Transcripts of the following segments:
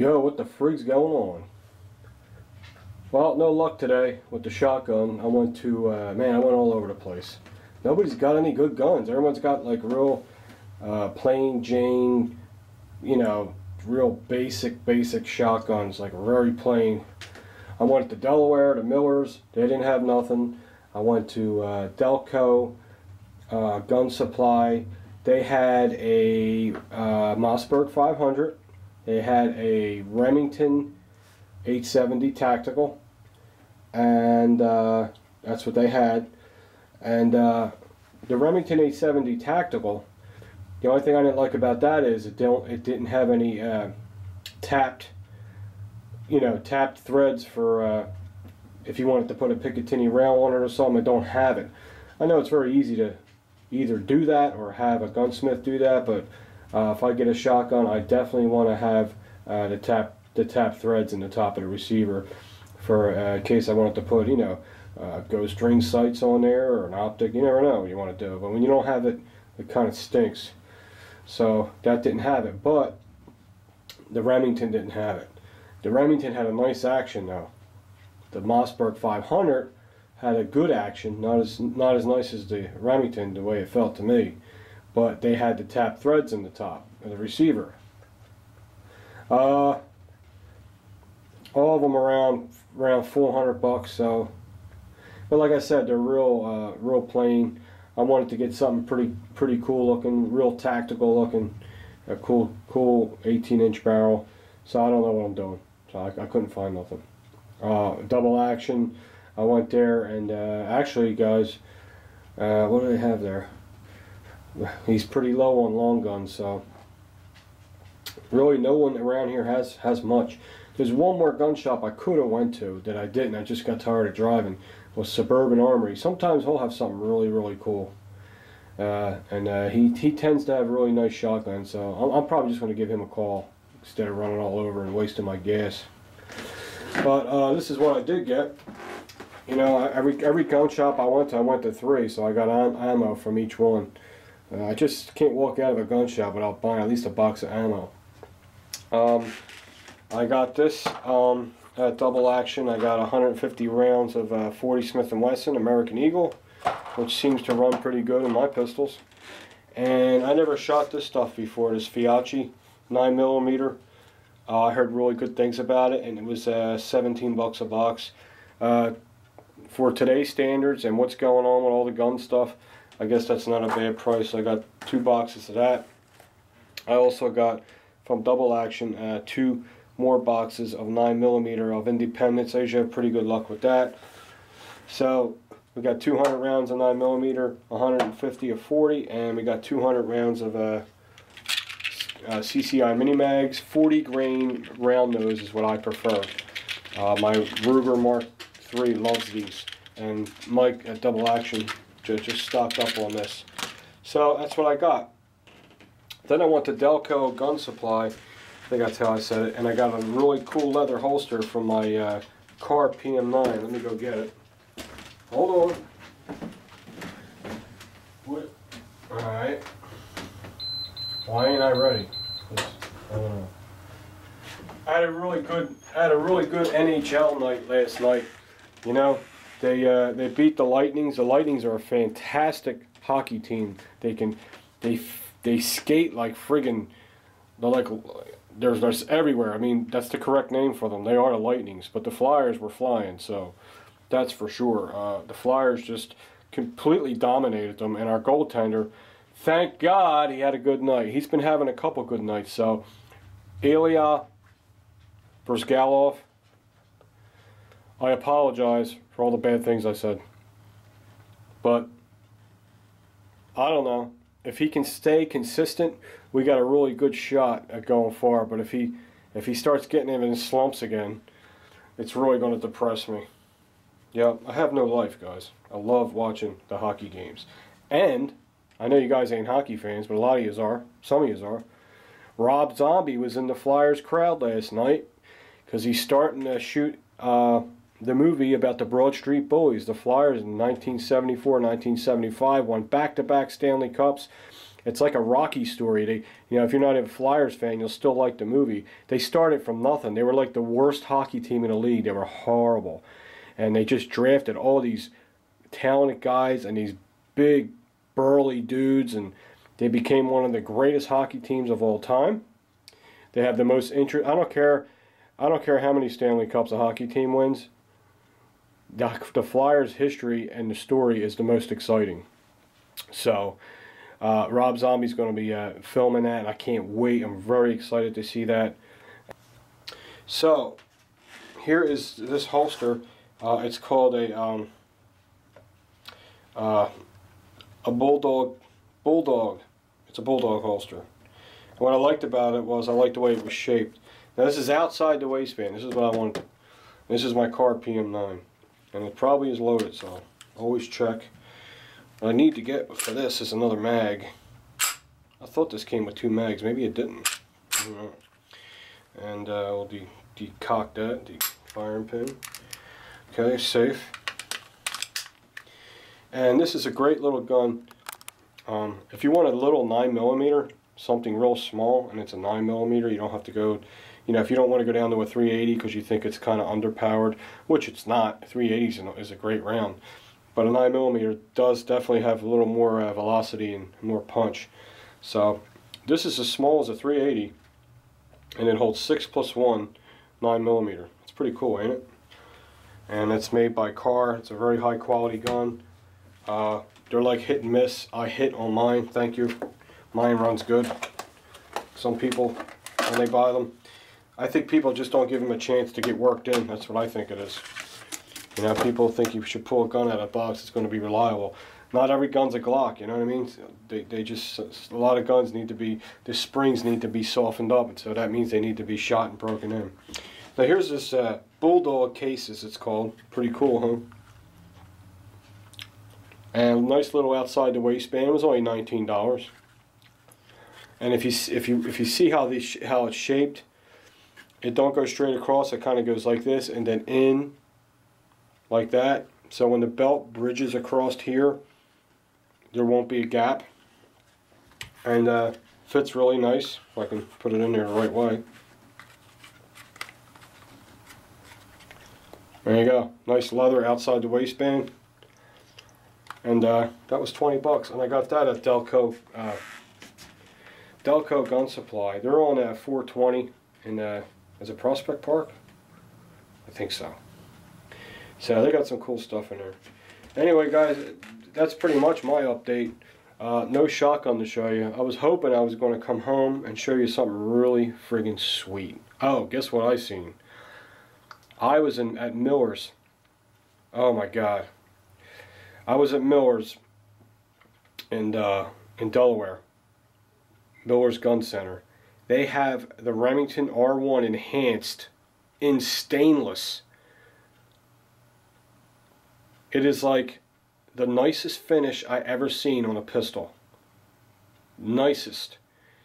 Yo, what the frig's going on? Well, no luck today with the shotgun. I went all over the place. Nobody's got any good guns. Everyone's got like real plain Jane, you know, real basic shotguns, like very plain. I went to Delaware, to Miller's. They didn't have nothing. I went to Delco Gun Supply. They had a Mossberg 500. They had a Remington 870 Tactical, and that's what they had. And the Remington 870 Tactical, the only thing I didn't like about that is it didn't have any tapped threads for if you wanted to put a Picatinny rail on it or something. It don't have it. I know it's very easy to either do that or have a gunsmith do that, but if I get a shotgun, I definitely want to have the tap threads in the top of the receiver for in case I wanted to put, ghost ring sights on there or an optic. You never know what you want to do, but when you don't have it, it kind of stinks. So that didn't have it, but the Remington didn't have it. The Remington had a nice action though. The Mossberg 500 had a good action, not as nice as the Remington, the way it felt to me. But they had the tap threads in the top of the receiver. All of them around $400. So, but like I said, they're real plain. I wanted to get something pretty cool looking, real tactical looking, a cool 18-inch barrel. So I don't know what I'm doing. So I couldn't find nothing. Double action. I went there and actually, guys, what do they have there? He's pretty low on long guns, so really no one around here has much. There's one more gun shop I could have went to that I didn't. I just got tired of driving. Was Suburban Armory. Sometimes he'll have something really cool, and he tends to have really nice shotguns. So I'm probably just going to give him a call instead of running all over and wasting my gas. But this is what I did get. You know, every gun shop I went to 3, so I got ammo from each one. I just can't walk out of a gun shop without buying at least a box of ammo. I got this at Double Action. I got 150 rounds of 40 Smith & Wesson American Eagle, which seems to run pretty good in my pistols. And I never shot this stuff before, this Fiocchi 9mm. I heard really good things about it, and it was 17 bucks a box. For today's standards and what's going on with all the gun stuff, I guess that's not a bad price. I got 2 boxes of that. I also got from Double Action 2 more boxes of 9mm of Independence. I usually have pretty good luck with that. So we got 200 rounds of 9mm, 150 of 40, and we got 200 rounds of CCI mini mags. 40 grain round nose is what I prefer. My Ruger Mark III loves these, and Mike at Double Action just stocked up on this. So that's what I got. Then I went to Delco Gun Supply, I think that's how I said it, and I got a really cool leather holster from my car PM9. Let me go get it. Hold on. What? Alright. Why ain't I ready? I don't know. I had a really good NHL night last night. You know, they beat the Lightnings. The Lightnings are a fantastic hockey team. They skate like friggin'. They're like there's everywhere. I mean, that's the correct name for them. They are the Lightnings, but the Flyers were flying, so that's for sure. The Flyers just completely dominated them, and our goaltender, thank God, he had a good night. He's been having a couple good nights. So, Ilya Bryzgalov, I apologize for all the bad things I said, but I don't know. If he can stay consistent, we got a really good shot at going far. But if he starts getting in slumps again, it's really going to depress me. Yeah, I have no life, guys. I love watching the hockey games. And I know you guys ain't hockey fans, but a lot of you are. Some of you are. Rob Zombie was in the Flyers crowd last night because he's starting to shoot the movie about the Broad Street Bullies. The Flyers in 1974, 1975 won back-to-back Stanley Cups. It's like a Rocky story. They, you know, if you're not a Flyers fan, you'll still like the movie. They started from nothing. They were like the worst hockey team in the league. They were horrible. And they just drafted all these talented guys and these big, burly dudes, and they became one of the greatest hockey teams of all time. They have the most interest. I don't care how many Stanley Cups a hockey team wins. The Flyers' history and the story is the most exciting. So, Rob Zombie's going to be filming that, and I can't wait. I'm very excited to see that. So, here is this holster. It's called a Bulldog. It's a Bulldog holster. And what I liked about it was I liked the way it was shaped. Now, this is outside the waistband. This is what I wanted. This is my car PM9. And it probably is loaded, so always check. What I need to get for this is another mag. I thought this came with 2 mags. Maybe it didn't. I don't know. And we'll decock that, the firing pin. Okay, safe. And this is a great little gun. If you want a little 9mm, something real small, and it's a 9mm, you don't have to go, you know, if you don't want to go down to a 380 because you think it's kind of underpowered, which it's not. 380 is a great round. But a 9mm does definitely have a little more velocity and more punch. So this is as small as a 380, and it holds 6+1 9mm. It's pretty cool, ain't it? And it's made by Kahr. It's a very high quality gun. They're like hit and miss. I hit on mine, thank you. Mine runs good. Some people, when they buy them, I think people just don't give them a chance to get worked in. That's what I think it is. You know, people think you should pull a gun out of a box, it's going to be reliable. Not every gun's a Glock, you know what I mean? They just, a lot of guns need to be, the springs need to be softened up, and so that means they need to be shot and broken in. Now here's this Bulldog case, as it's called. Pretty cool, huh? And nice little outside the waistband. It was only $19. And if you see how it's shaped, it don't go straight across. It kind of goes like this and then in, like that. So when the belt bridges across here, there won't be a gap. And fits really nice. If I can put it in there the right way. There you go. Nice leather outside the waistband. And that was 20 bucks, and I got that at Delco Gun Supply. They're on 420 in is it Prospect Park? I think so. So they got some cool stuff in there. Anyway, guys, that's pretty much my update. No shotgun to show you. I was hoping I was going to come home and show you something really friggin' sweet. Oh, guess what I seen? I was at Miller's. Oh my God. I was at Miller's in Delaware. Miller's Gun Center. They have the Remington R1 Enhanced in stainless. It is like the nicest finish I ever seen on a pistol. Nicest.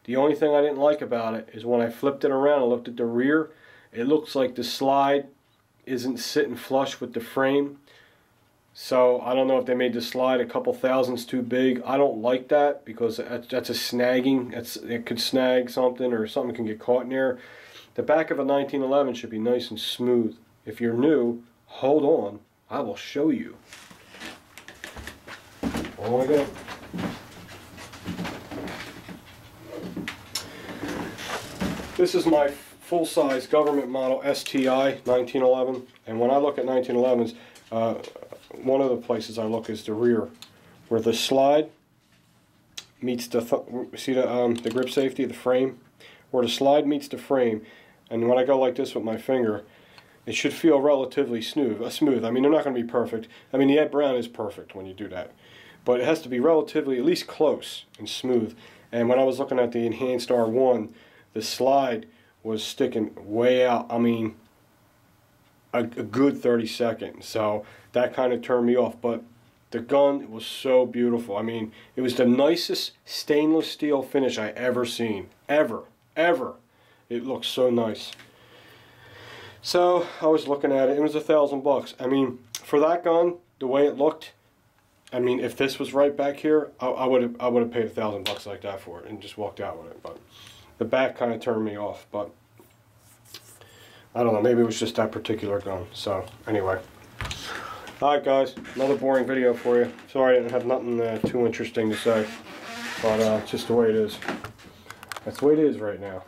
The only thing I didn't like about it is when I flipped it around and looked at the rear, it looks like the slide isn't sitting flush with the frame. So I don't know if they made the slide a couple thousandths too big. I don't like that because that's a snagging. It could snag something, or something can get caught in there. The back of a 1911 should be nice and smooth. If you're new, hold on. I will show you. Oh my God. This is my full-size government model STI 1911, and when I look at 1911s, one of the places I look is the rear, where the slide meets the see the grip safety, the frame, where the slide meets the frame, and when I go like this with my finger, it should feel relatively smooth. I mean, they're not going to be perfect. I mean, the Ed Brown is perfect when you do that, but it has to be relatively at least close and smooth. And when I was looking at the Enhanced R1, the slide was sticking way out. I mean, a good 30 seconds. So that kind of turned me off. But the gun was so beautiful. I mean, it was the nicest stainless steel finish I ever seen. Ever. It looked so nice. So I was looking at it. It was $1,000 bucks. I mean, for that gun, the way it looked, I mean, if this was right back here, I would have paid $1,000 like that for it and just walked out with it. But the back kind of turned me off. But I don't know, maybe it was just that particular gun. So anyway, all right, guys, another boring video for you. Sorry I didn't have nothing too interesting to say, but just the way it is. That's the way it is right now.